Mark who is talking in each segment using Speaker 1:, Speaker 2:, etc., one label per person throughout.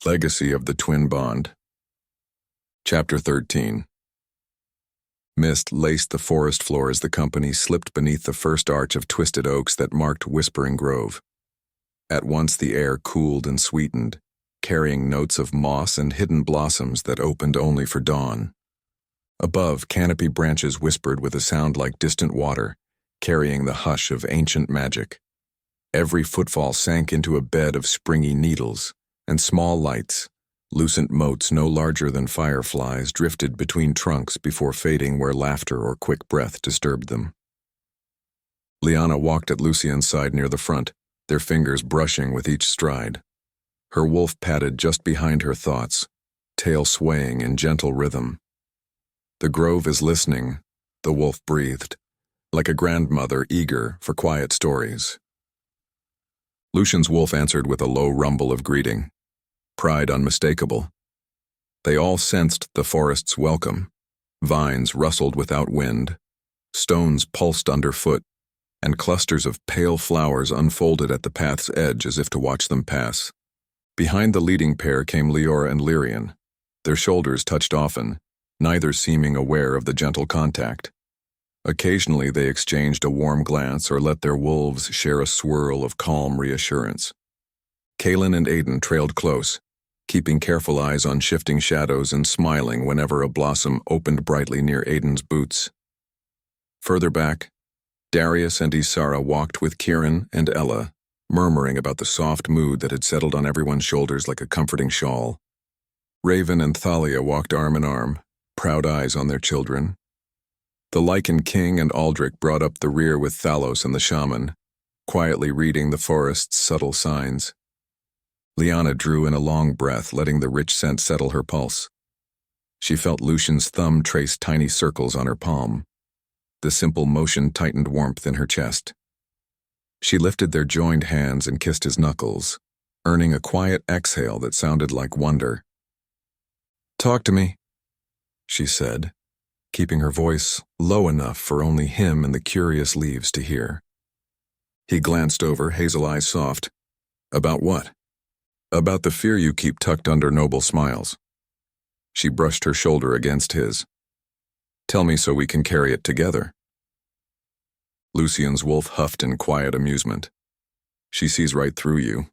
Speaker 1: Legacy of the Twin Bond. Chapter 13. Mist laced the forest floor as the company slipped beneath the first arch of twisted oaks that marked Whispering Grove. At once the air cooled and sweetened, carrying notes of moss and hidden blossoms that opened only for dawn. Above, canopy branches whispered with a sound like distant water, carrying the hush of ancient magic. Every footfall sank into a bed of springy needles, and small lights, lucent motes no larger than fireflies, drifted between trunks before fading where laughter or quick breath disturbed them. Lyana walked at Lucian's side near the front, their fingers brushing with each stride. Her wolf padded just behind her thoughts, tail swaying in gentle rhythm. "The grove is listening," the wolf breathed, like a grandmother eager for quiet stories. Lucian's wolf answered with a low rumble of greeting, pride unmistakable. They all sensed the forest's welcome. Vines rustled without wind, stones pulsed underfoot, and clusters of pale flowers unfolded at the path's edge as if to watch them pass. Behind the leading pair came Liora and Lyrian. Their shoulders touched often, neither seeming aware of the gentle contact. Occasionally they exchanged a warm glance or let their wolves share a swirl of calm reassurance. Kaelin and Aiden trailed close, keeping careful eyes on shifting shadows and smiling whenever a blossom opened brightly near Aiden's boots. Further back, Darius and Isara walked with Kieran and Ella, murmuring about the soft mood that had settled on everyone's shoulders like a comforting shawl. Raven and Thalia walked arm in arm, proud eyes on their children. The Lycan King and Aldrich brought up the rear with Thalos and the shaman, quietly reading the forest's subtle signs. Lyana drew in a long breath, letting the rich scent settle her pulse. She felt Lucian's thumb trace tiny circles on her palm. The simple motion tightened warmth in her chest. She lifted their joined hands and kissed his knuckles, earning a quiet exhale that sounded like wonder. "Talk to me," she said, keeping her voice low enough for only him and the curious leaves to hear. He glanced over, hazel eyes soft. "About what?" "About the fear you keep tucked under noble smiles." She brushed her shoulder against his. "Tell me so we can carry it together." Lucian's wolf huffed in quiet amusement. "She sees right through you."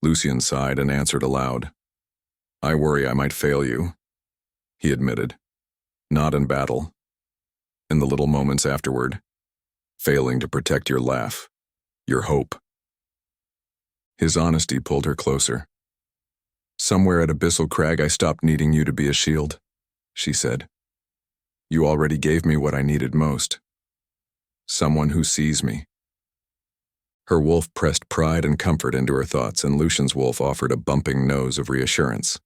Speaker 1: Lucian sighed and answered aloud. "I worry I might fail you," he admitted. "Not in battle. In the little moments afterward, failing to protect your laugh, your hope." His honesty pulled her closer. "Somewhere at Abyssal Crag I stopped needing you to be a shield," she said. "You already gave me what I needed most. Someone who sees me." Her wolf pressed pride and comfort into her thoughts, and Lucian's wolf offered a bumping nose of reassurance.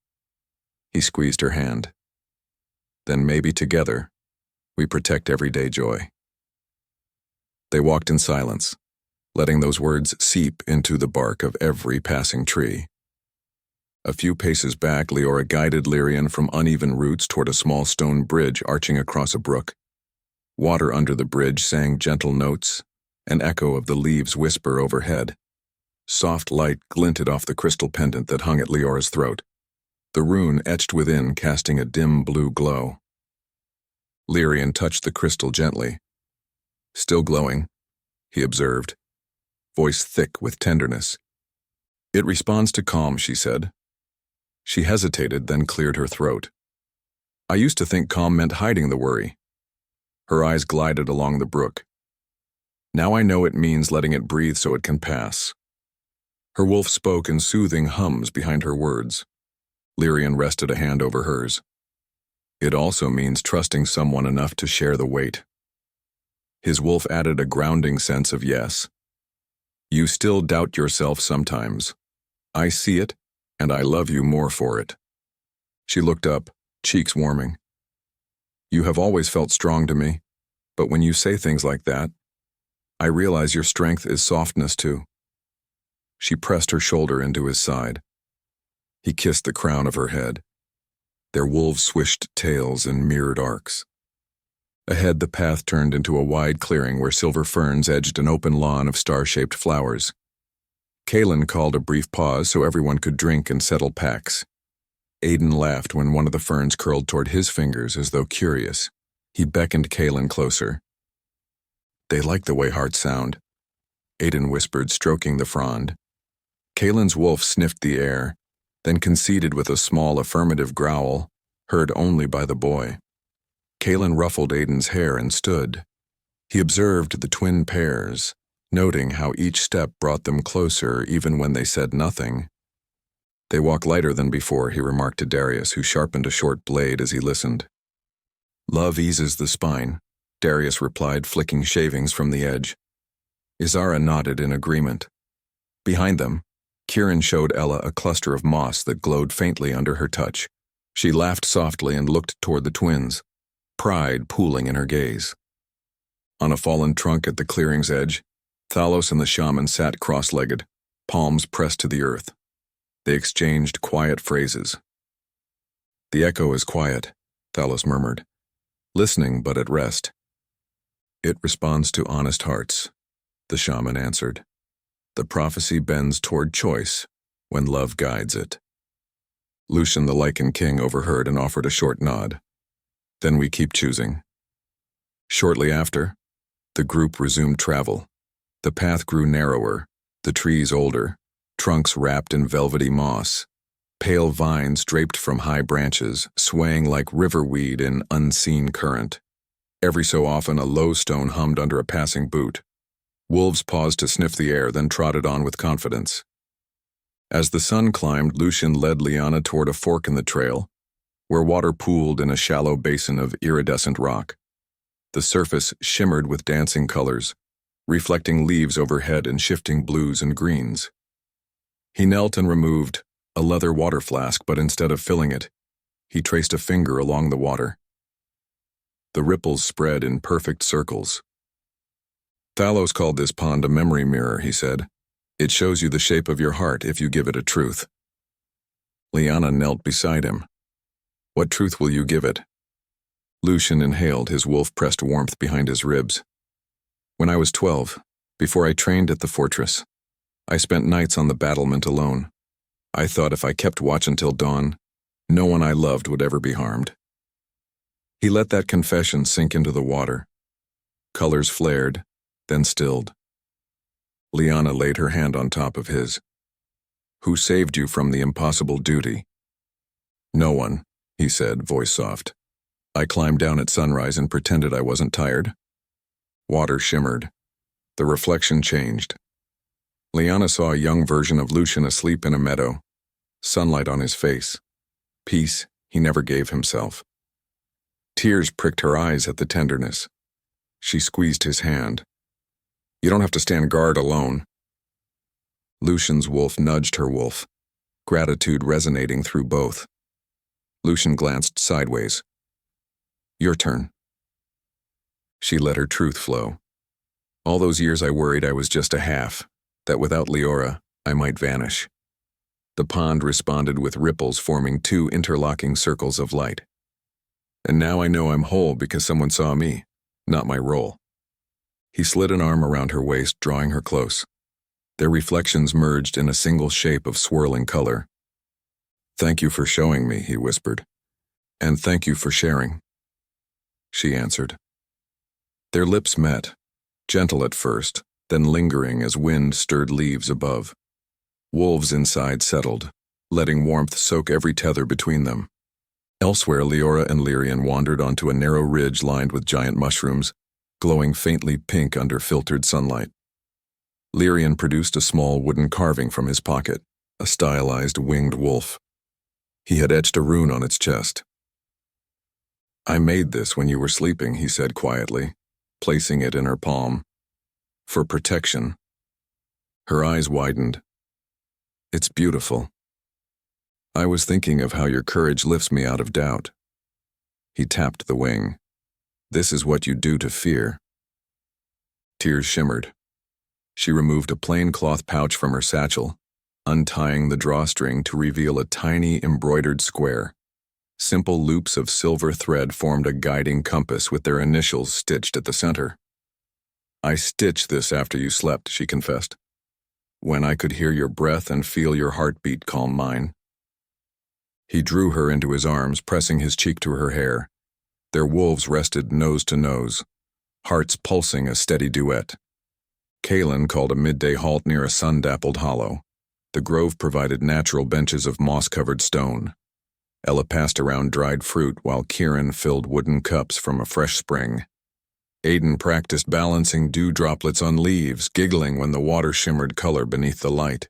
Speaker 1: He squeezed her hand. "Then maybe together, we protect everyday joy." They walked in silence, letting those words seep into the bark of every passing tree. A few paces back, Liora guided Lyrian from uneven roots toward a small stone bridge arching across a brook. Water under the bridge sang gentle notes, an echo of the leaves' whisper overhead. Soft light glinted off the crystal pendant that hung at Liora's throat, the rune etched within casting a dim blue glow. Lyrian touched the crystal gently. "Still glowing," he observed, voice thick with tenderness. "It responds to calm," she said. She hesitated, then cleared her throat. "I used to think calm meant hiding the worry." Her eyes glided along the brook. "Now I know it means letting it breathe so it can pass." Her wolf spoke in soothing hums behind her words. Lyrian rested a hand over hers. "It also means trusting someone enough to share the weight." His wolf added a grounding sense of yes. "You still doubt yourself sometimes. I see it, and I love you more for it." She looked up, cheeks warming. "You have always felt strong to me, but when you say things like that, I realize your strength is softness too." She pressed her shoulder into his side. He kissed the crown of her head. Their wolves swished tails in mirrored arcs. Ahead, the path turned into a wide clearing where silver ferns edged an open lawn of star-shaped flowers. Kaelin called a brief pause so everyone could drink and settle packs. Aiden laughed when one of the ferns curled toward his fingers as though curious. He beckoned Kaelin closer. "They like the way hearts sound," Aiden whispered, stroking the frond. Kaelin's wolf sniffed the air, then conceded with a small affirmative growl, heard only by the boy. Kaelin ruffled Aiden's hair and stood. He observed the twin pairs, noting how each step brought them closer even when they said nothing. "They walk lighter than before," he remarked to Darius, who sharpened a short blade as he listened. "Love eases the spine," Darius replied, flicking shavings from the edge. Izara nodded in agreement. Behind them, Kieran showed Ella a cluster of moss that glowed faintly under her touch. She laughed softly and looked toward the twins, pride pooling in her gaze. On a fallen trunk at the clearing's edge, Thalos and the shaman sat cross-legged, palms pressed to the earth. They exchanged quiet phrases. "The echo is quiet," Thalos murmured, listening but at rest. "It responds to honest hearts," the shaman answered. "The prophecy bends toward choice when love guides it." Lucian the Lycan King overheard and offered a short nod. "Then we keep choosing." Shortly after, the group resumed travel. The path grew narrower, the trees older, trunks wrapped in velvety moss, pale vines draped from high branches, swaying like riverweed in unseen current. Every so often a low stone hummed under a passing boot. Wolves paused to sniff the air, then trotted on with confidence. As the sun climbed, Lucian led Lyana toward a fork in the trail, where water pooled in a shallow basin of iridescent rock. The surface shimmered with dancing colors, reflecting leaves overhead in shifting blues and greens. He knelt and removed a leather water flask, but instead of filling it, he traced a finger along the water. The ripples spread in perfect circles. "Thalos called this pond a memory mirror," he said. "It shows you the shape of your heart if you give it a truth." Lyana knelt beside him. "What truth will you give it?" Lucian inhaled, his wolf-pressed warmth behind his ribs. "When I was 12, before I trained at the fortress, I spent nights on the battlement alone. I thought if I kept watch until dawn, no one I loved would ever be harmed." He let that confession sink into the water. Colors flared, then stilled. Lyana laid her hand on top of his. "Who saved you from the impossible duty?" "No one," he said, voice soft. "I climbed down at sunrise and pretended I wasn't tired." Water shimmered. The reflection changed. Lyana saw a young version of Lucian asleep in a meadow, sunlight on his face, peace he never gave himself. Tears pricked her eyes at the tenderness. She squeezed his hand. "You don't have to stand guard alone." Lucian's wolf nudged her wolf, gratitude resonating through both. Lucian glanced sideways. "Your turn." She let her truth flow. "All those years I worried I was just a half, that without Liora, I might vanish." The pond responded with ripples forming two interlocking circles of light. "And now I know I'm whole because someone saw me, not my role." He slid an arm around her waist, drawing her close. Their reflections merged in a single shape of swirling color. "Thank you for showing me," he whispered. "And thank you for sharing." She answered. Their lips met, gentle at first, then lingering as wind stirred leaves above. Wolves inside settled, letting warmth soak every tether between them. Elsewhere, Liora and Lyrian wandered onto a narrow ridge lined with giant mushrooms, glowing faintly pink under filtered sunlight. Lyrian produced a small wooden carving from his pocket, a stylized winged wolf. He had etched a rune on its chest. "I made this when you were sleeping," he said quietly, placing it in her palm. "For protection." Her eyes widened. "It's beautiful. I was thinking of how your courage lifts me out of doubt." He tapped the wing. "This is what you do to fear." Tears shimmered. She removed a plain cloth pouch from her satchel, untying the drawstring to reveal a tiny embroidered square. Simple loops of silver thread formed a guiding compass with their initials stitched at the center. "I stitched this after you slept," she confessed. when I could hear your breath and feel your heartbeat calm mine." He drew her into his arms, pressing his cheek to her hair. Their wolves rested nose to nose, hearts pulsing a steady duet. Kalen called a midday halt near a sun-dappled hollow. The grove provided natural benches of moss-covered stone. Ella passed around dried fruit while Kieran filled wooden cups from a fresh spring. Aiden practiced balancing dew droplets on leaves, giggling when the water shimmered color beneath the light.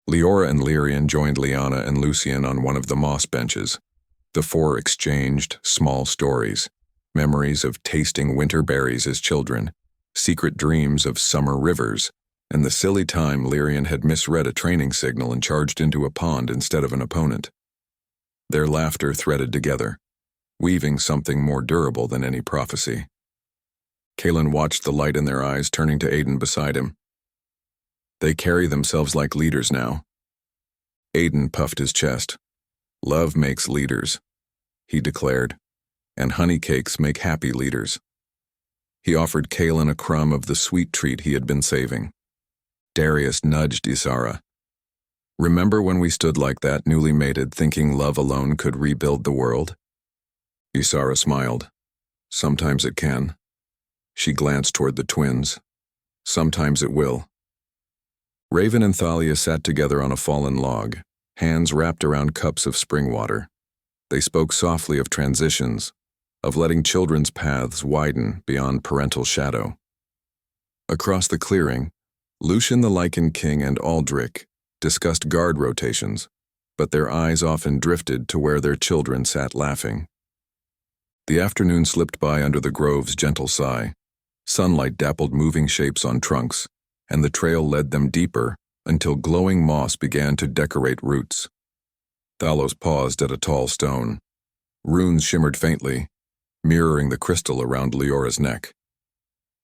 Speaker 1: Liora and Lyrian joined Lyana and Lucian on one of the moss benches. The four exchanged small stories, memories of tasting winter berries as children, secret dreams of summer rivers, and the silly time Lyrian had misread a training signal and charged into a pond instead of an opponent. Their laughter threaded together, weaving something more durable than any prophecy. Kalen watched the light in their eyes, turning to Aiden beside him. "They carry themselves like leaders now." Aiden puffed his chest. "Love makes leaders," he declared, "and honey cakes make happy leaders." He offered Kalen a crumb of the sweet treat he had been saving. Darius nudged Isara. "Remember when we stood like that, newly mated, thinking love alone could rebuild the world?" Isara smiled. "Sometimes it can." She glanced toward the twins. "Sometimes it will." Raven and Thalia sat together on a fallen log, hands wrapped around cups of spring water. They spoke softly of transitions, of letting children's paths widen beyond parental shadow. Across the clearing, Lucian the Lichen King and Aldrich discussed guard rotations, but their eyes often drifted to where their children sat laughing. The afternoon slipped by under the grove's gentle sigh. Sunlight dappled moving shapes on trunks, and the trail led them deeper until glowing moss began to decorate roots. Thalos paused at a tall stone. Runes shimmered faintly, mirroring the crystal around Liora's neck.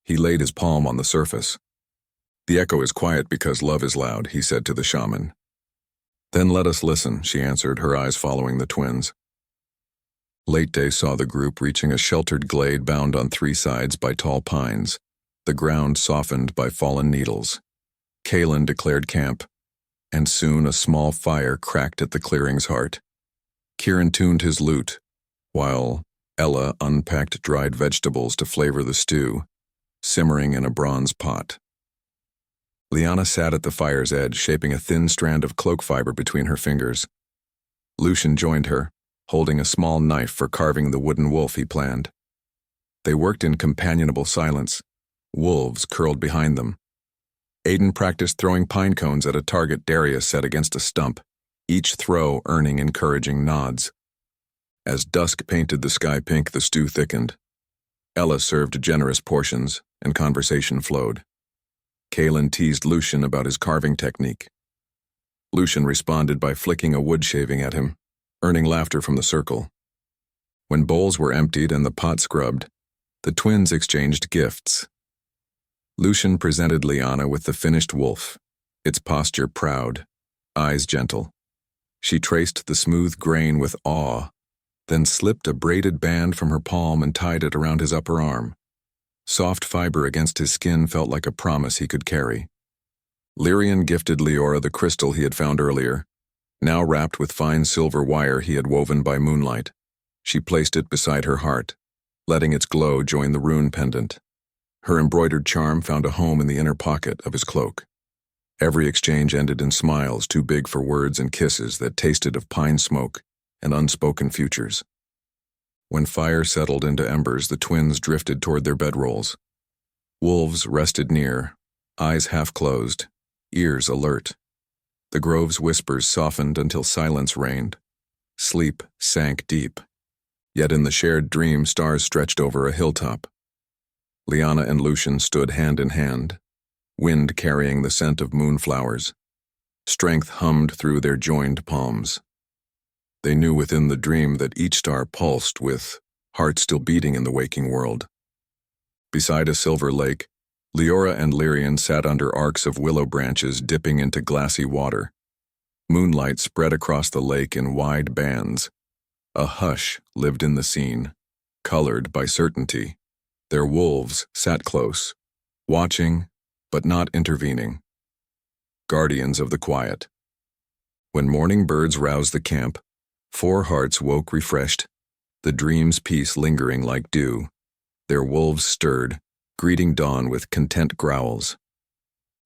Speaker 1: He laid his palm on the surface. "The echo is quiet because love is loud," he said to the shaman. "Then let us listen," she answered, her eyes following the twins. Late day saw the group reaching a sheltered glade bound on three sides by tall pines, the ground softened by fallen needles. Kalen declared camp, and soon a small fire cracked at the clearing's heart. Kieran tuned his lute, while Ella unpacked dried vegetables to flavor the stew, simmering in a bronze pot. Lyana sat at the fire's edge, shaping a thin strand of cloak fiber between her fingers. Lucian joined her, holding a small knife for carving the wooden wolf he planned. They worked in companionable silence, wolves curled behind them. Aiden practiced throwing pine cones at a target Darius set against a stump, each throw earning encouraging nods. As dusk painted the sky pink, the stew thickened. Ella served generous portions, and conversation flowed. Kalen teased Lucian about his carving technique. Lucian responded by flicking a wood shaving at him, earning laughter from the circle. When bowls were emptied and the pot scrubbed, the twins exchanged gifts. Lucian presented Lyana with the finished wolf, its posture proud, eyes gentle. She traced the smooth grain with awe, then slipped a braided band from her palm and tied it around his upper arm. Soft fiber against his skin felt like a promise he could carry. Lyrian gifted Liora the crystal he had found earlier, now wrapped with fine silver wire he had woven by moonlight. She placed it beside her heart, letting its glow join the rune pendant. Her embroidered charm found a home in the inner pocket of his cloak. Every exchange ended in smiles too big for words and kisses that tasted of pine smoke and unspoken futures. When fire settled into embers, the twins drifted toward their bedrolls. Wolves rested near, eyes half closed, ears alert. The grove's whispers softened until silence reigned. Sleep sank deep. Yet in the shared dream, stars stretched over a hilltop. Lyana and Lucian stood hand in hand, wind carrying the scent of moonflowers. Strength hummed through their joined palms. They knew within the dream that each star pulsed with heart still beating in the waking world. Beside a silver lake, Liora and Lyrian sat under arcs of willow branches dipping into glassy water. Moonlight spread across the lake in wide bands. A hush lived in the scene, colored by certainty. Their wolves sat close, watching but not intervening. guardians of the quiet. When morning birds roused the camp, 4 hearts woke refreshed, the dream's peace lingering like dew. Their wolves stirred, greeting dawn with content growls.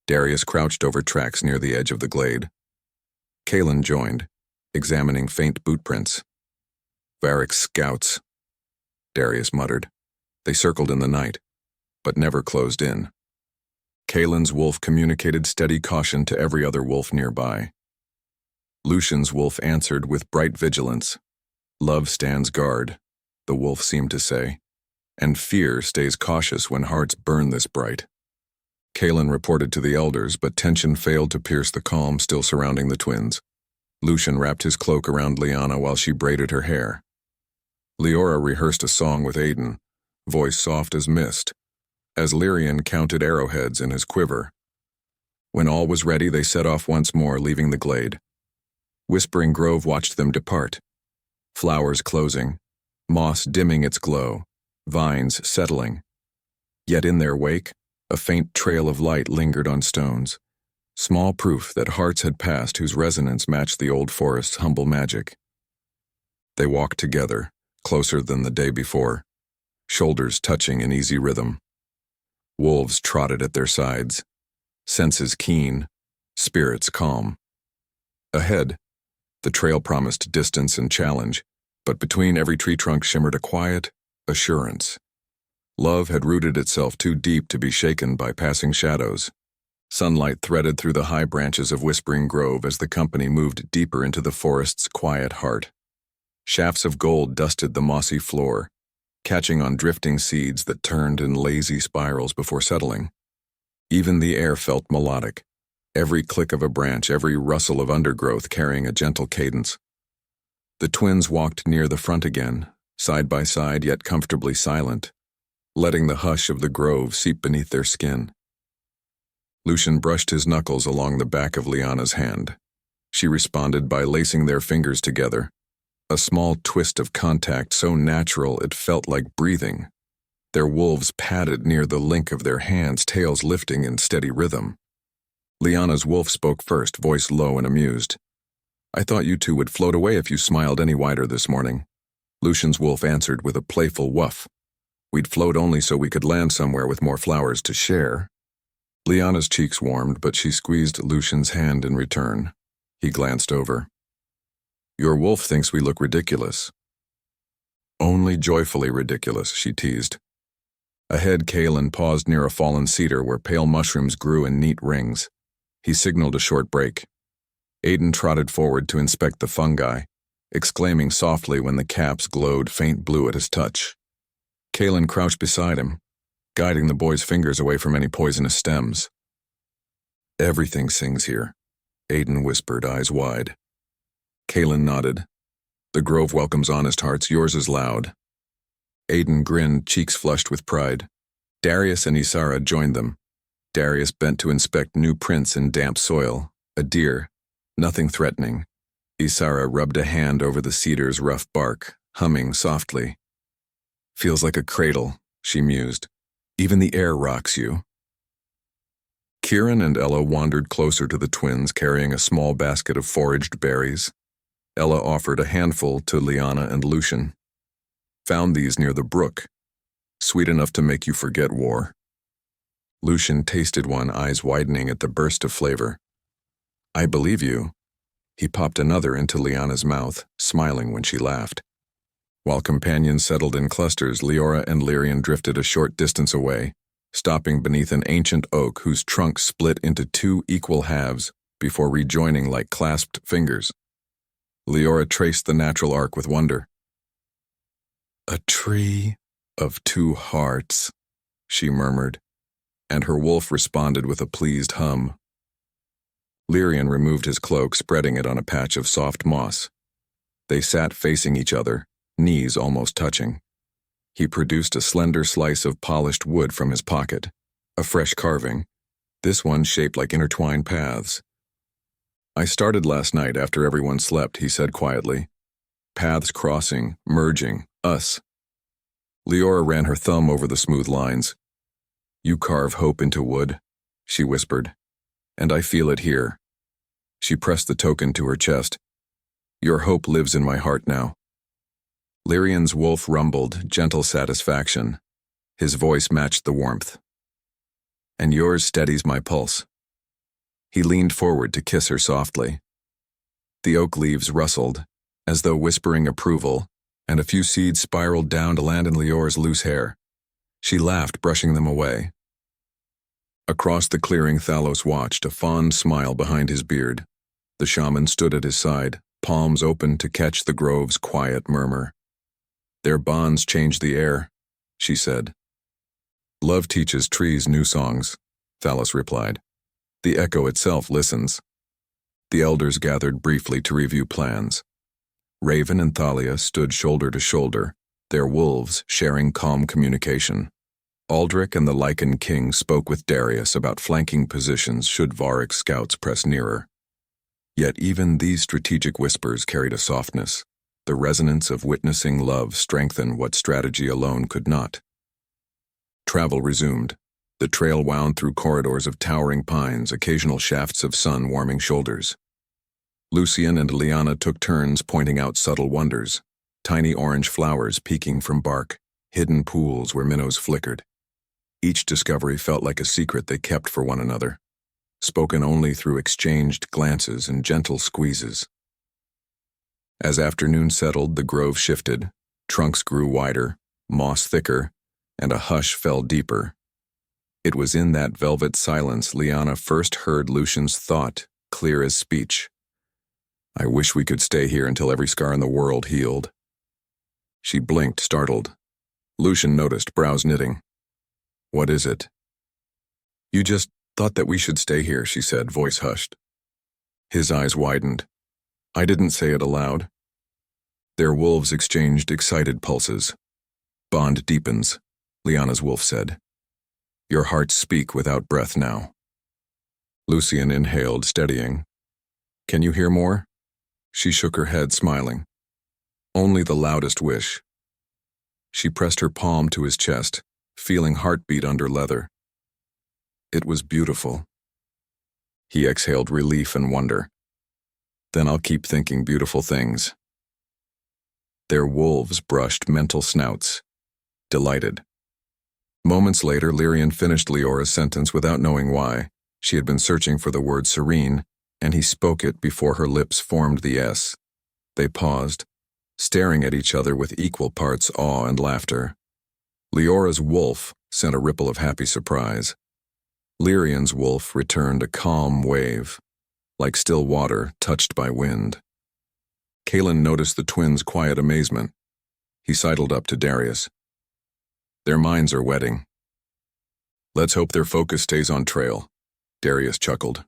Speaker 1: Darius crouched over tracks near the edge of the glade. Kalen joined, examining faint bootprints. Varric's scouts, Darius muttered. They circled in the night, but never closed in. Kalen's wolf communicated steady caution to every other wolf nearby. Lucian's wolf answered with bright vigilance. Love stands guard, the wolf seemed to say, and fear stays cautious when hearts burn this bright. Kalen reported to the elders, but tension failed to pierce the calm still surrounding the twins. Lucian wrapped his cloak around Lyana while she braided her hair. Liora rehearsed a song with Aiden, voice soft as mist, as Lyrian counted arrowheads in his quiver. When all was ready, they set off once more, leaving the glade. Whispering Grove watched them depart. Flowers closing, moss dimming its glow, vines settling. Yet in their wake, a faint trail of light lingered on stones, small proof that hearts had passed whose resonance matched the old forest's humble magic. They walked together, closer than the day before, shoulders touching in easy rhythm. Wolves trotted at their sides, senses keen, spirits calm. Ahead, the trail promised distance and challenge, but between every tree trunk shimmered a quiet assurance. Love had rooted itself too deep to be shaken by passing shadows. Sunlight threaded through the high branches of Whispering Grove as the company moved deeper into the forest's quiet heart. Shafts of gold dusted the mossy floor, catching on drifting seeds that turned in lazy spirals before settling. Even the air felt melodic, every click of a branch, every rustle of undergrowth carrying a gentle cadence. The twins walked near the front again, side by side yet comfortably silent, letting the hush of the grove seep beneath their skin. Lucian brushed his knuckles along the back of Lyana's hand. She responded by lacing their fingers together, a small twist of contact so natural it felt like breathing. Their wolves padded near the link of their hands, tails lifting in steady rhythm. Lyana's wolf spoke first, voice low and amused. "I thought you two would float away if you smiled any wider this morning." Lucian's wolf answered with a playful woof. "We'd float only so we could land somewhere with more flowers to share." Lyana's cheeks warmed, but she squeezed Lucian's hand in return. He glanced over. "Your wolf thinks we look ridiculous." "Only joyfully ridiculous," she teased. Ahead, Kalen paused near a fallen cedar where pale mushrooms grew in neat rings. He signaled a short break. Aiden trotted forward to inspect the fungi, exclaiming softly when the caps glowed faint blue at his touch. Kalen crouched beside him, guiding the boy's fingers away from any poisonous stems. "Everything sings here," Aiden whispered, eyes wide. Kalen nodded. "The grove welcomes honest hearts, yours is loud." Aiden grinned, cheeks flushed with pride. Darius and Isara joined them. Darius bent to inspect new prints in damp soil, a deer, nothing threatening. Isara rubbed a hand over the cedar's rough bark, humming softly. "Feels like a cradle," she mused. "Even the air rocks you." Kieran and Ella wandered closer to the twins, carrying a small basket of foraged berries. Ella offered a handful to Lyana and Lucian. "Found these near the brook. Sweet enough to make you forget war." Lucian tasted one, eyes widening at the burst of flavor. "I believe you." He popped another into Lyana's mouth, smiling when she laughed. While companions settled in clusters, Liora and Lyrian drifted a short distance away, stopping beneath an ancient oak whose trunk split into 2 equal halves before rejoining like clasped fingers. Liora traced the natural arc with wonder. "A tree of 2 hearts," she murmured, and her wolf responded with a pleased hum. Lyrian removed his cloak, spreading it on a patch of soft moss. They sat facing each other, knees almost touching. He produced a slender slice of polished wood from his pocket, a fresh carving, this one shaped like intertwined paths. "I started last night after everyone slept," he said quietly. "Paths crossing, merging, us." Liora ran her thumb over the smooth lines. "You carve hope into wood," she whispered. and I feel it here. She pressed the token to her chest. Your hope lives in my heart now. Lyrian's wolf rumbled, gentle satisfaction. His voice matched the warmth. And yours steadies my pulse. He leaned forward to kiss her softly. The oak leaves rustled, as though whispering approval, and a few seeds spiraled down to land in Liora's loose hair. She laughed, brushing them away. Across the clearing, Thalos watched, a fond smile behind his beard. The shaman stood at his side, palms open to catch the grove's quiet murmur. Their bonds change the air, she said. Love teaches trees new songs, Thalos replied. The echo itself listens. The elders gathered briefly to review plans. Raven and Thalia stood shoulder to shoulder, their wolves sharing calm communication. Aldrich and the Lycan king spoke with Darius about flanking positions should Varric scouts press nearer. Yet even these strategic whispers carried a softness. The resonance of witnessing love strengthened what strategy alone could not. Travel resumed. The trail wound through corridors of towering pines, occasional shafts of sun warming shoulders. Lucian and Lyana took turns pointing out subtle wonders, tiny orange flowers peeking from bark, hidden pools where minnows flickered. Each discovery felt like a secret they kept for one another, spoken only through exchanged glances and gentle squeezes. As afternoon settled, the grove shifted, trunks grew wider, moss thicker, and a hush fell deeper. It was in that velvet silence Lyana first heard Lucian's thought, clear as speech. I wish we could stay here until every scar in the world healed. She blinked, startled. Lucian noticed, brows knitting. What is it? You just thought that we should stay here, she said, voice hushed. His eyes widened. I didn't say it aloud. Their wolves exchanged excited pulses. Bond deepens, Lyana's wolf said. Your hearts speak without breath now. Lucian inhaled, steadying. Can you hear more? She shook her head, smiling. Only the loudest wish. She pressed her palm to his chest, feeling heartbeat under leather. It was beautiful. He exhaled relief and wonder. Then I'll keep thinking beautiful things. Their wolves brushed mental snouts, delighted. Moments later, Lyrian finished Liora's sentence without knowing why. She had been searching for the word serene, and he spoke it before her lips formed the S. They paused, staring at each other with equal parts awe and laughter. Liora's wolf sent a ripple of happy surprise. Lyrian's wolf returned a calm wave, like still water touched by wind. Kalen noticed the twins' quiet amazement. He sidled up to Darius. Their minds are wedding. Let's hope their focus stays on trail, Darius chuckled.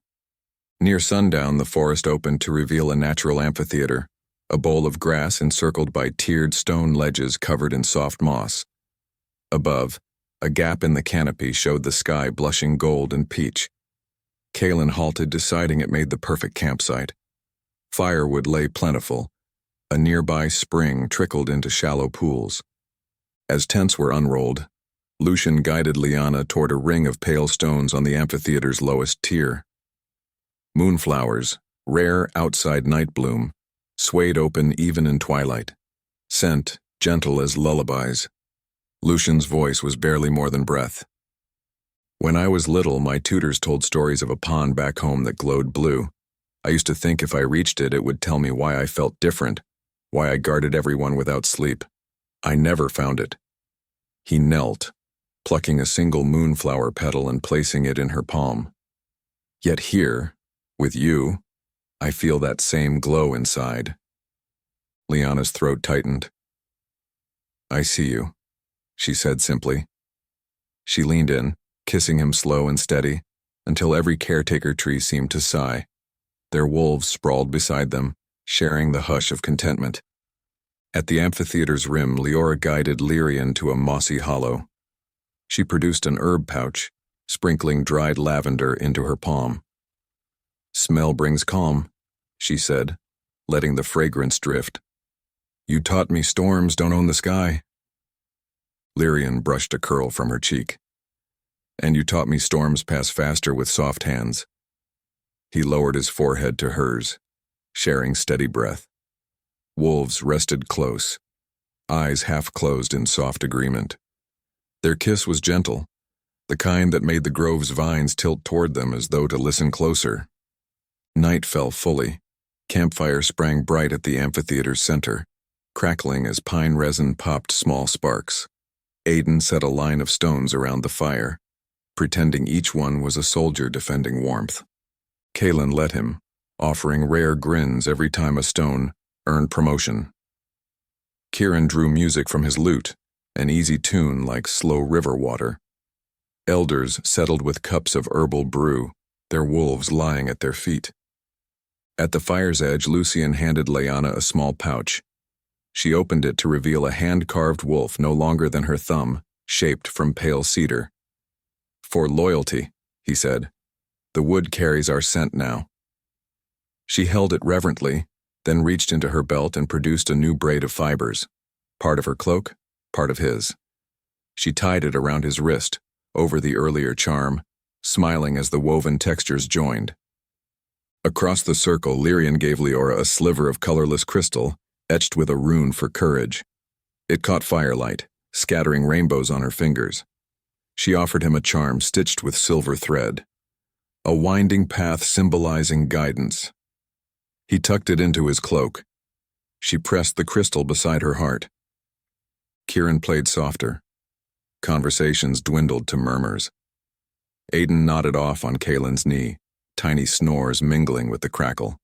Speaker 1: Near sundown, the forest opened to reveal a natural amphitheater, a bowl of grass encircled by tiered stone ledges covered in soft moss. Above, a gap in the canopy showed the sky blushing gold and peach. Kalen halted, deciding it made the perfect campsite. Firewood lay plentiful. A nearby spring trickled into shallow pools. As tents were unrolled, Lucian guided Lyana toward a ring of pale stones on the amphitheater's lowest tier. Moonflowers, rare outside night bloom, swayed open even in twilight, scent gentle as lullabies. Lucian's voice was barely more than breath. When I was little, my tutors told stories of a pond back home that glowed blue. I used to think if I reached it, it would tell me why I felt different, why I guarded everyone without sleep. I never found it. He knelt, plucking a single moonflower petal and placing it in her palm. Yet here, with you, I feel that same glow inside. Lyana's throat tightened. I see you, she said simply. She leaned in, kissing him slow and steady, until every caretaker tree seemed to sigh. Their wolves sprawled beside them, sharing the hush of contentment. At the amphitheater's rim, Liora guided Lyrian to a mossy hollow. She produced an herb pouch, sprinkling dried lavender into her palm. Smell brings calm, she said, letting the fragrance drift. You taught me storms don't own the sky. Lyrian brushed a curl from her cheek. And you taught me storms pass faster with soft hands. He lowered his forehead to hers, sharing steady breath. Wolves rested close, eyes half closed in soft agreement. Their kiss was gentle, the kind that made the grove's vines tilt toward them as though to listen closer. Night fell fully. Campfire sprang bright at the amphitheater's center, crackling as pine resin popped small sparks. Aiden set a line of stones around the fire, pretending each one was a soldier defending warmth. Kaelin let him, offering rare grins every time a stone earned promotion. Kieran drew music from his lute, an easy tune like slow river water. Elders settled with cups of herbal brew, their wolves lying at their feet. At the fire's edge, Lucian handed Lyana a small pouch. She opened it to reveal a hand-carved wolf no longer than her thumb, shaped from pale cedar. "For loyalty," he said. "The wood carries our scent now." She held it reverently, then reached into her belt and produced a new braid of fibers, part of her cloak, part of his. She tied it around his wrist, over the earlier charm, smiling as the woven textures joined. Across the circle, Lyrian gave Liora a sliver of colorless crystal, etched with a rune for courage. It caught firelight, scattering rainbows on her fingers. She offered him a charm stitched with silver thread, a winding path symbolizing guidance. He tucked it into his cloak. She pressed the crystal beside her heart. Kieran played softer. Conversations dwindled to murmurs. Aiden nodded off on Kaelin's knee, tiny snores mingling with the crackle.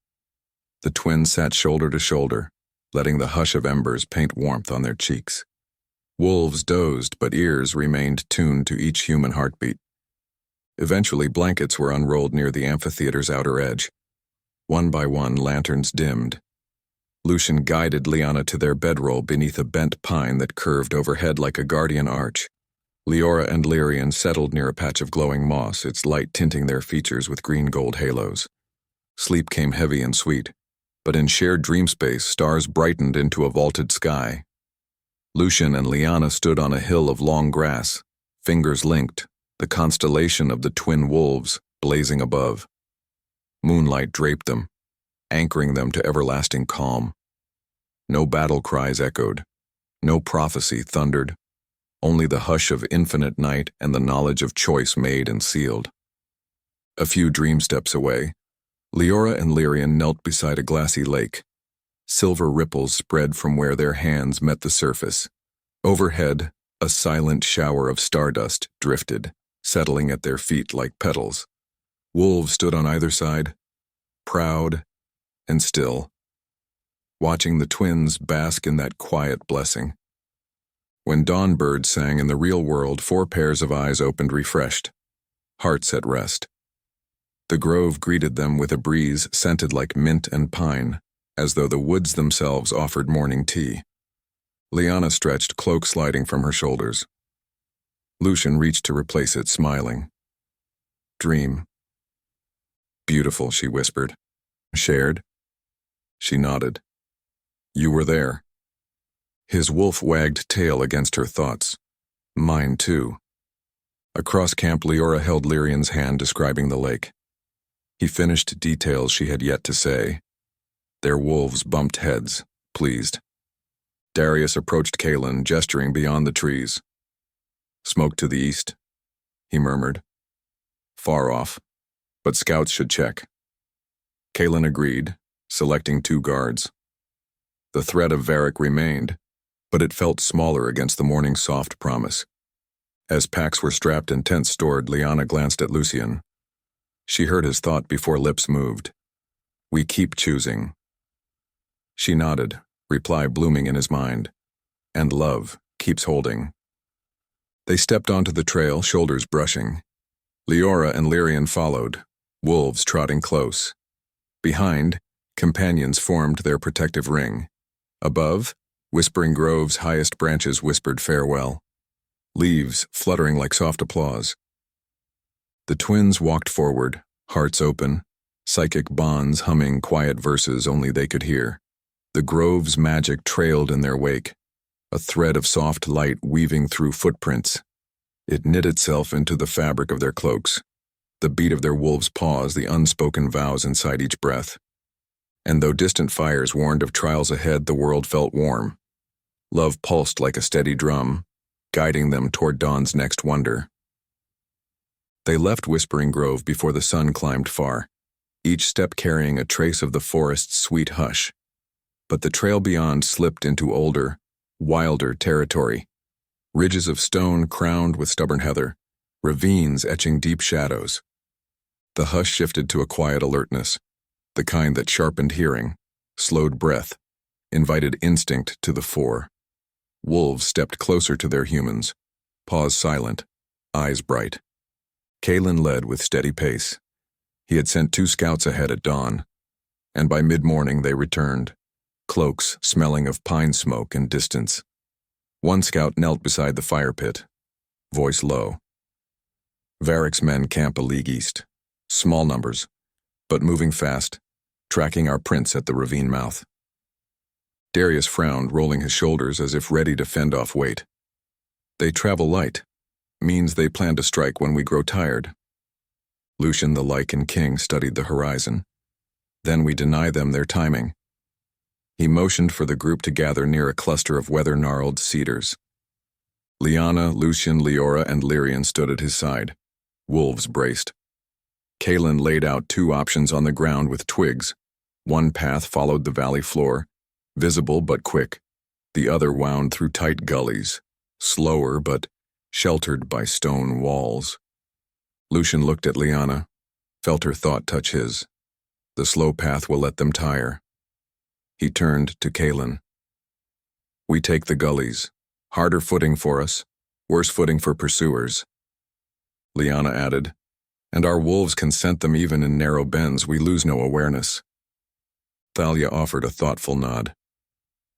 Speaker 1: The twins sat shoulder to shoulder, letting the hush of embers paint warmth on their cheeks. Wolves dozed, but ears remained tuned to each human heartbeat. Eventually, blankets were unrolled near the amphitheater's outer edge. One by one, lanterns dimmed. Lucian guided Lyana to their bedroll beneath a bent pine that curved overhead like a guardian arch. Liora and Lyrian settled near a patch of glowing moss, its light tinting their features with green-gold halos. Sleep came heavy and sweet, but in shared dream space, stars brightened into a vaulted sky. Lucian and Lyana stood on a hill of long grass, fingers linked, the constellation of the twin wolves blazing above. Moonlight draped them, anchoring them to everlasting calm. No battle cries echoed, no prophecy thundered, only the hush of infinite night and the knowledge of choice made and sealed. A few dream steps away, Liora and Lyrian knelt beside a glassy lake. Silver ripples spread from where their hands met the surface. Overhead, a silent shower of stardust drifted, settling at their feet like petals. Wolves stood on either side, proud and still, watching the twins bask in that quiet blessing. When dawn birds sang in the real world, 4 pairs of eyes opened refreshed, hearts at rest. The grove greeted them with a breeze scented like mint and pine, as though the woods themselves offered morning tea. Lyana stretched, cloak sliding from her shoulders. Lucian reached to replace it, smiling. "Dream." "Beautiful," she whispered. "Shared?" She nodded. "You were there." His wolf wagged tail against her thoughts. "Mine too." Across camp, Liora held Lyrian's hand, describing the lake. He finished details she had yet to say. Their wolves bumped heads, pleased. Darius approached Kaelin, gesturing beyond the trees. "Smoke to the east," he murmured. "Far off, but scouts should check." Kaelin agreed, selecting 2 guards. The threat of Varric remained, but it felt smaller against the morning's soft promise. As packs were strapped and tents stored, Lyana glanced at Lucian. She heard his thought before lips moved. "We keep choosing." She nodded, reply blooming in his mind. "And love keeps holding." They stepped onto the trail, shoulders brushing. Liora and Lyrian followed, wolves trotting close. Behind, companions formed their protective ring. Above, Whispering Grove's highest branches whispered farewell, leaves fluttering like soft applause. The twins walked forward, hearts open, psychic bonds humming quiet verses only they could hear. The grove's magic trailed in their wake, a thread of soft light weaving through footprints. It knit itself into the fabric of their cloaks, the beat of their wolves' paws, the unspoken vows inside each breath. And though distant fires warned of trials ahead, the world felt warm. Love pulsed like a steady drum, guiding them toward dawn's next wonder. They left Whispering Grove before the sun climbed far, each step carrying a trace of the forest's sweet hush. But the trail beyond slipped into older, wilder territory. Ridges of stone crowned with stubborn heather, ravines etching deep shadows. The hush shifted to a quiet alertness, the kind that sharpened hearing, slowed breath, invited instinct to the fore. Wolves stepped closer to their humans, paws silent, eyes bright. Kalen led with steady pace. He had sent 2 scouts ahead at dawn, and by mid-morning they returned, cloaks smelling of pine smoke and distance. One scout knelt beside the fire pit, voice low. Varric's men camp a league east, small numbers, but moving fast, tracking our prints at the ravine mouth. Darius frowned, rolling his shoulders as if ready to fend off weight. They travel light, means they plan to strike when we grow tired. Lucian the Lycan king studied the horizon. Then we deny them their timing. He motioned for the group to gather near a cluster of weather-gnarled cedars. Lyana, Lucian, Liora, and Lyrian stood at his side. Wolves braced. Kalen laid out 2 options on the ground with twigs. One path followed the valley floor, visible but quick. The other wound through tight gullies, slower but sheltered by stone walls. Lucian looked at Lyana, felt her thought touch his. The slow path will let them tire. He turned to Kalen. We take the gullies. Harder footing for us, worse footing for pursuers. Lyana added, and our wolves can scent them even in narrow bends. We lose no awareness. Thalia offered a thoughtful nod.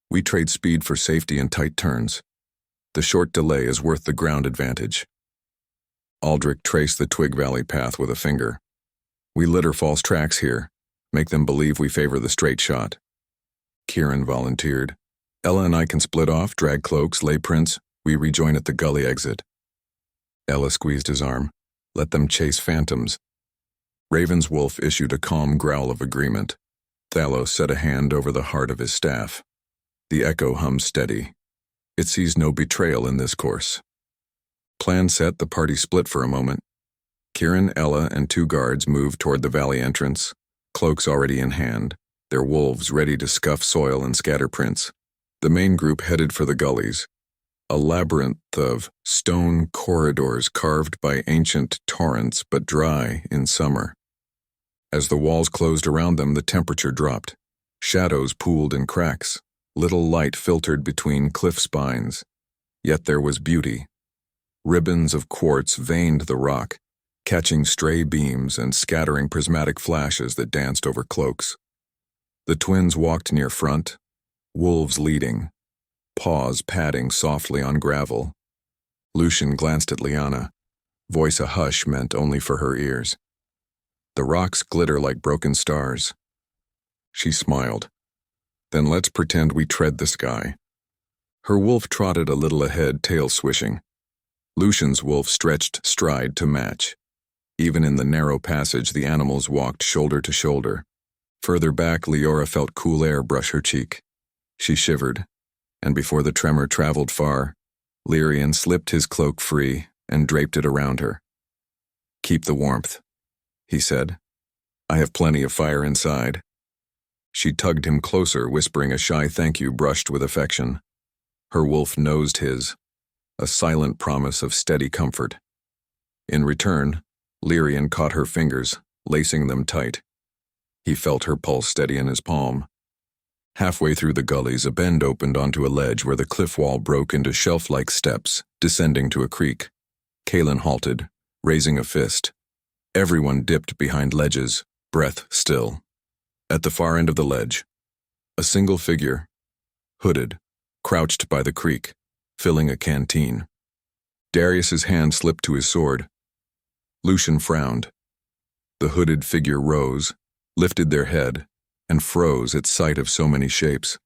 Speaker 1: We trade speed for safety in tight turns. The short delay is worth the ground advantage. Aldrich traced the Twig Valley path with a finger. We litter false tracks here, make them believe we favor the straight shot. Kieran volunteered. Ella and I can split off, drag cloaks, lay prints. We rejoin at the gully exit. Ella squeezed his arm. Let them chase phantoms. Raven's wolf issued a calm growl of agreement. Thalos set a hand over the heart of his staff. The echo hummed steady. It sees no betrayal in this course. Plan set, the party split for a moment. Kieran, Ella, and 2 guards moved toward the valley entrance, cloaks already in hand, their wolves ready to scuff soil and scatter prints. The main group headed for the gullies, a labyrinth of stone corridors carved by ancient torrents but dry in summer. As the walls closed around them, the temperature dropped. Shadows pooled in cracks, little light filtered between cliff spines. Yet there was beauty. Ribbons of quartz veined the rock, catching stray beams and scattering prismatic flashes that danced over cloaks. The twins walked near front, wolves leading, paws padding softly on gravel. Lucian glanced at Lyana, voice a hush meant only for her ears. The rocks glitter like broken stars. She smiled. Then let's pretend we tread the sky. Her wolf trotted a little ahead, tail swishing. Lucian's wolf stretched stride to match. Even in the narrow passage, the animals walked shoulder to shoulder. Further back, Liora felt cool air brush her cheek. She shivered, and before the tremor traveled far, Lyrian slipped his cloak free and draped it around her. Keep the warmth, he said. I have plenty of fire inside. She tugged him closer, whispering a shy thank you brushed with affection. Her wolf nosed his, a silent promise of steady comfort. In return, Lyrian caught her fingers, lacing them tight. He felt her pulse steady in his palm. Halfway through the gullies, a bend opened onto a ledge where the cliff wall broke into shelf-like steps, descending to a creek. Kalen halted, raising a fist. Everyone dipped behind ledges, breath still. At the far end of the ledge, a single figure, hooded, crouched by the creek, filling a canteen. Darius's hand slipped to his sword. Lucian frowned. The hooded figure rose, lifted their head, and froze at sight of so many shapes.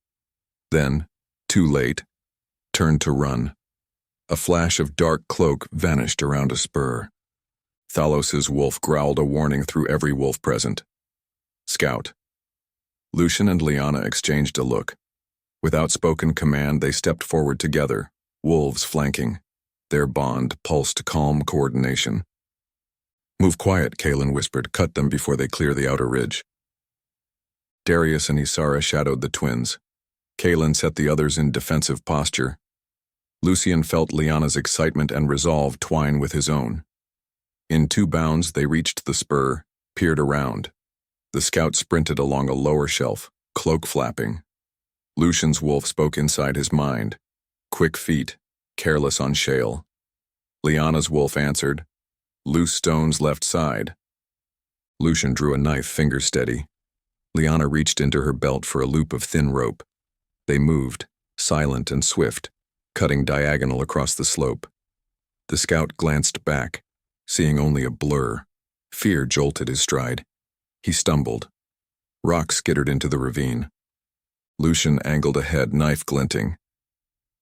Speaker 1: Then, too late, turned to run. A flash of dark cloak vanished around a spur. Thalos's wolf growled a warning through every wolf present. Scout. Lucian and Lyana exchanged a look. Without spoken command, they stepped forward together, wolves flanking. Their bond pulsed calm coordination. Move quiet, Kaelin whispered. Cut them before they clear the outer ridge. Darius and Isara shadowed the twins. Kaelin set the others in defensive posture. Lucian felt Lyana's excitement and resolve twine with his own. In 2 bounds, they reached the spur, peered around. The scout sprinted along a lower shelf, cloak flapping. Lucian's wolf spoke inside his mind. Quick feet, careless on shale. Lyana's wolf answered, loose stones left side. Lucian drew a knife, finger steady. Lyana reached into her belt for a loop of thin rope. They moved, silent and swift, cutting diagonal across the slope. The scout glanced back, seeing only a blur. Fear jolted his stride. He stumbled. Rocks skittered into the ravine. Lucian angled ahead, knife glinting.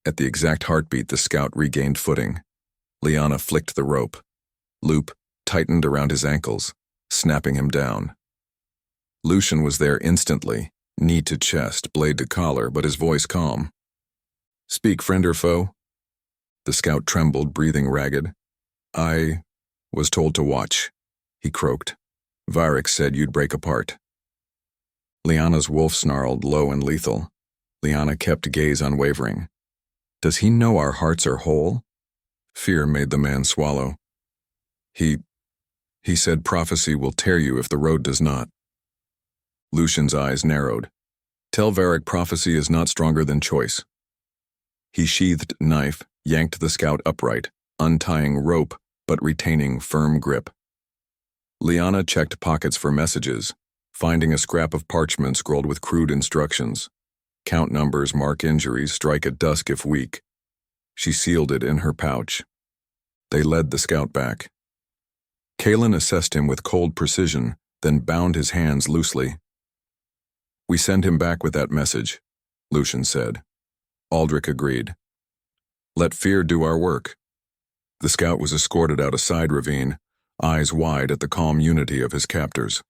Speaker 1: At the exact heartbeat, the scout regained footing. Lyana flicked the rope. Loop tightened around his ankles, snapping him down. Lucian was there instantly, knee to chest, blade to collar, but his voice calm. Speak, friend or foe? The scout trembled, breathing ragged. I was told to watch, he croaked. Varric said you'd break apart. Lyana's wolf snarled, low and lethal. Lyana kept gaze unwavering. Does he know our hearts are whole? Fear made the man swallow. He said prophecy will tear you if the road does not. Lucian's eyes narrowed. Tell Varric prophecy is not stronger than choice. He sheathed knife, yanked the scout upright, untying rope, but retaining firm grip. Lyana checked pockets for messages, finding a scrap of parchment scrolled with crude instructions. Count numbers, mark injuries, strike at dusk if weak. She sealed it in her pouch. They led the scout back. Kaelin assessed him with cold precision, then bound his hands loosely. We send him back with that message, Lucian said. Aldrich agreed. Let fear do our work. The scout was escorted out a side ravine, eyes wide at the calm unity of his captors.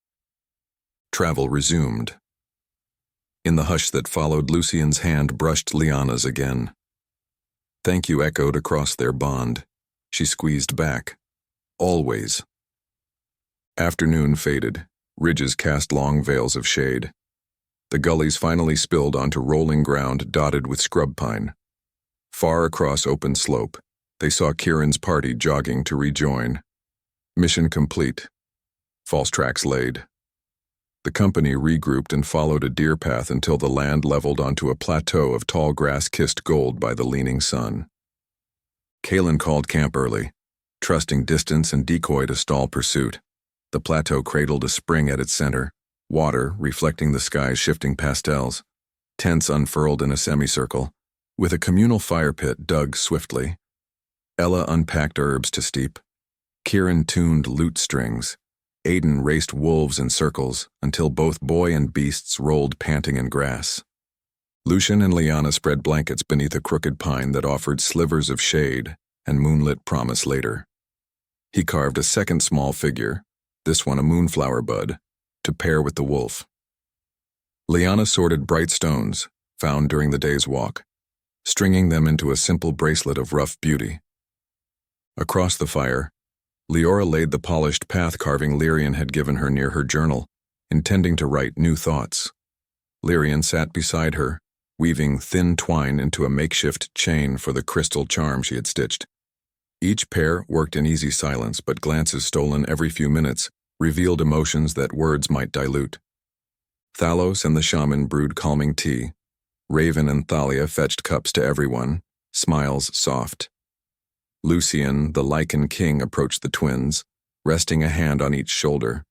Speaker 1: Travel resumed. In the hush that followed, Lucian's hand brushed Lyana's again. Thank you echoed across their bond. She squeezed back. Always. Afternoon faded. Ridges cast long veils of shade. The gullies finally spilled onto rolling ground dotted with scrub pine. Far across open slope, they saw Kieran's party jogging to rejoin. Mission complete. False tracks laid. The company regrouped and followed a deer path until the land leveled onto a plateau of tall grass kissed gold by the leaning sun. Kaelin called camp early, trusting distance and decoy to stall pursuit. The plateau cradled a spring at its center, water reflecting the sky's shifting pastels, tents unfurled in a semicircle, with a communal fire pit dug swiftly. Ella unpacked herbs to steep. Kieran tuned lute strings. Aiden raced wolves in circles until both boy and beasts rolled panting in grass. Lucian and Lyana spread blankets beneath a crooked pine that offered slivers of shade and moonlit promise later. He carved a second small figure, this one a moonflower bud, to pair with the wolf. Lyana sorted bright stones, found during the day's walk, stringing them into a simple bracelet of rough beauty. Across the fire, Liora laid the polished path carving Lyrian had given her near her journal, intending to write new thoughts. Lyrian sat beside her, weaving thin twine into a makeshift chain for the crystal charm she had stitched. Each pair worked in easy silence, but glances stolen every few minutes revealed emotions that words might dilute. Thalos and the shaman brewed calming tea. Raven and Thalia fetched cups to everyone, smiles soft. Lucian, the lichen king, approached the twins, resting a hand on each shoulder.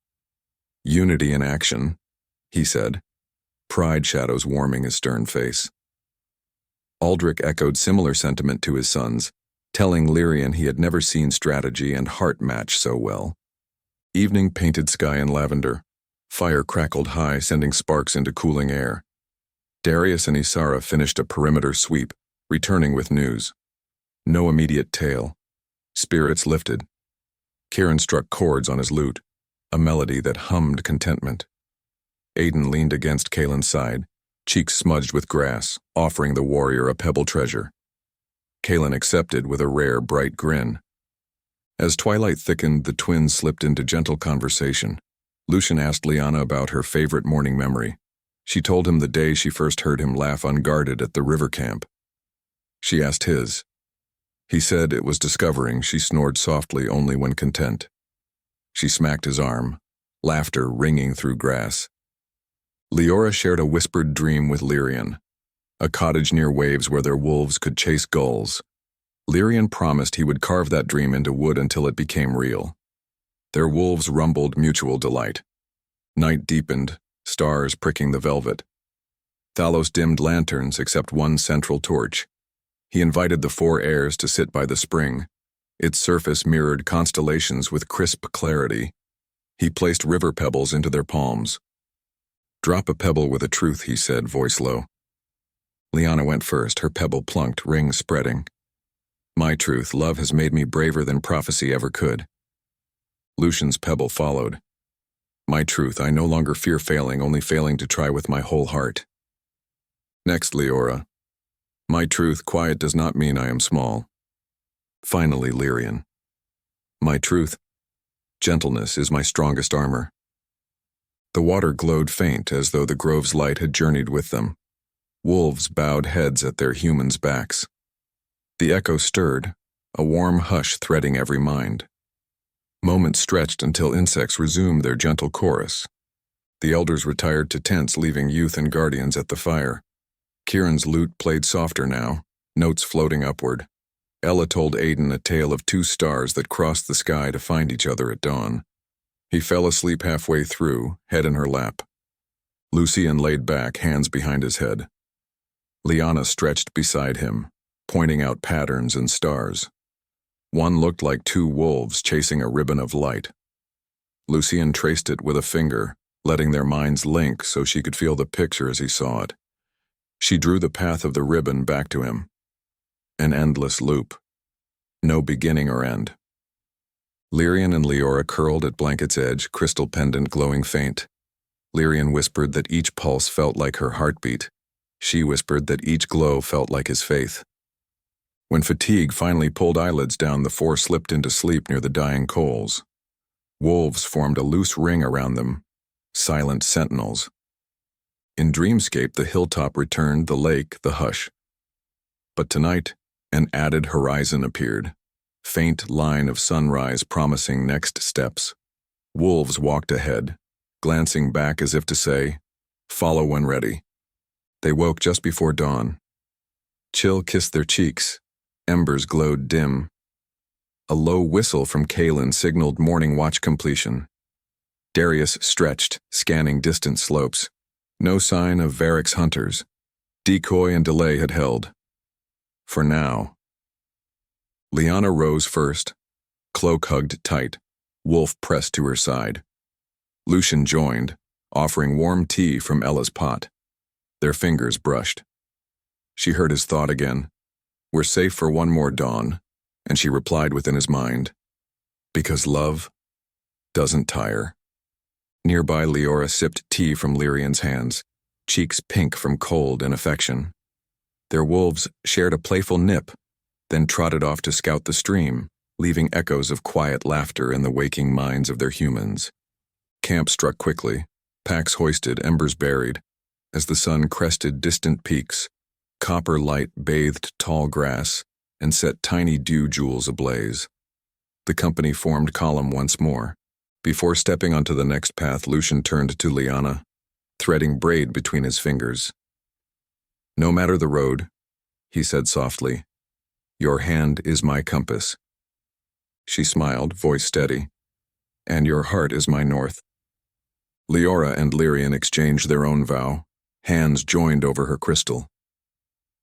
Speaker 1: Unity in action, he said, pride shadows warming his stern face. Aldrich echoed similar sentiment to his sons, telling Lyrian he had never seen strategy and heart match so well. Evening painted sky in lavender. Fire crackled high, sending sparks into cooling air. Darius and Isara finished a perimeter sweep, returning with news. No immediate tale. Spirits lifted. Kieran struck chords on his lute, a melody that hummed contentment. Aiden leaned against Kaelin's side, cheeks smudged with grass, offering the warrior a pebble treasure. Kaelin accepted with a rare, bright grin. As twilight thickened, the twins slipped into gentle conversation. Lucian asked Lyana about her favorite morning memory. She told him the day she first heard him laugh unguarded at the river camp. She asked his. He said it was discovering she snored softly only when content. She smacked his arm, laughter ringing through grass. Liora shared a whispered dream with Lyrian, a cottage near waves where their wolves could chase gulls. Lyrian promised he would carve that dream into wood until it became real. Their wolves rumbled mutual delight. Night deepened, stars pricking the velvet. Thalos dimmed lanterns except one central torch. He invited the 4 heirs to sit by the spring. Its surface mirrored constellations with crisp clarity. He placed river pebbles into their palms. "Drop a pebble with a truth," he said, voice low. Lyana went first, her pebble plunked, rings spreading. "My truth, love has made me braver than prophecy ever could." Lucian's pebble followed. "My truth, I no longer fear failing, only failing to try with my whole heart." Next, Liora. "My truth, quiet does not mean I am small." Finally, Lyrian. "My truth, gentleness is my strongest armor." The water glowed faint as though the grove's light had journeyed with them. Wolves bowed heads at their humans' backs. The echo stirred, a warm hush threading every mind. Moments stretched until insects resumed their gentle chorus. The elders retired to tents, leaving youth and guardians at the fire. Kieran's lute played softer now, notes floating upward. Ella told Aiden a tale of 2 stars that crossed the sky to find each other at dawn. He fell asleep halfway through, head in her lap. Lucian laid back, hands behind his head. Lyana stretched beside him, pointing out patterns and stars. One looked like 2 wolves chasing a ribbon of light. Lucian traced it with a finger, letting their minds link so she could feel the picture as he saw it. She drew the path of the ribbon back to him. An endless loop. No beginning or end. Lyrian and Liora curled at blanket's edge, crystal pendant glowing faint. Lyrian whispered that each pulse felt like her heartbeat. She whispered that each glow felt like his faith. When fatigue finally pulled eyelids down, the 4 slipped into sleep near the dying coals. Wolves formed a loose ring around them, silent sentinels. In dreamscape, the hilltop returned, the lake, the hush. But tonight, an added horizon appeared, faint line of sunrise promising next steps. Wolves walked ahead, glancing back as if to say, "Follow when ready." They woke just before dawn. Chill kissed their cheeks. Embers glowed dim. A low whistle from Kaelin signaled morning watch completion. Darius stretched, scanning distant slopes. No sign of Varric's hunters. Decoy and delay had held. For now. Lyana rose first, cloak hugged tight, wolf pressed to her side. Lucian joined, offering warm tea from Ella's pot. Their fingers brushed. She heard his thought again. "We're safe for one more dawn," and she replied within his mind, "Because love doesn't tire." Nearby, Liora sipped tea from Lyrian's hands, cheeks pink from cold and affection. Their wolves shared a playful nip, then trotted off to scout the stream, leaving echoes of quiet laughter in the waking minds of their humans. Camp struck quickly, packs hoisted, embers buried. As the sun crested distant peaks, copper light bathed tall grass and set tiny dew jewels ablaze. The company formed column once more. Before stepping onto the next path, Lucian turned to Lyana, threading braid between his fingers. "No matter the road," he said softly, "your hand is my compass." She smiled, voice steady, "And your heart is my north." Liora and Lyrian exchanged their own vow, hands joined over her crystal.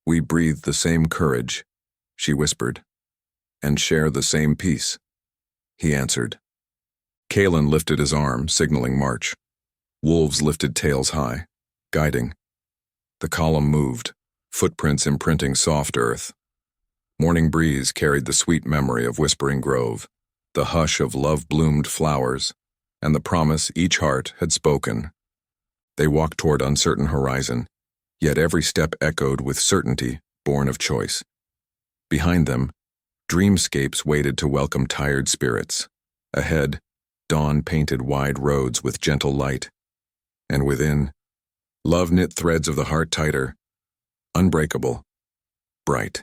Speaker 1: "We breathe the same courage," she whispered, "and share the same peace," he answered. Kaelin lifted his arm, signaling march. Wolves lifted tails high, guiding. The column moved, footprints imprinting soft earth. Morning breeze carried the sweet memory of Whispering Grove, the hush of love-bloomed flowers, and the promise each heart had spoken. They walked toward uncertain horizon, yet every step echoed with certainty born of choice. Behind them, dreamscapes waited to welcome tired spirits. Ahead, dawn painted wide roads with gentle light. And within, love knit threads of the heart tighter, unbreakable, bright.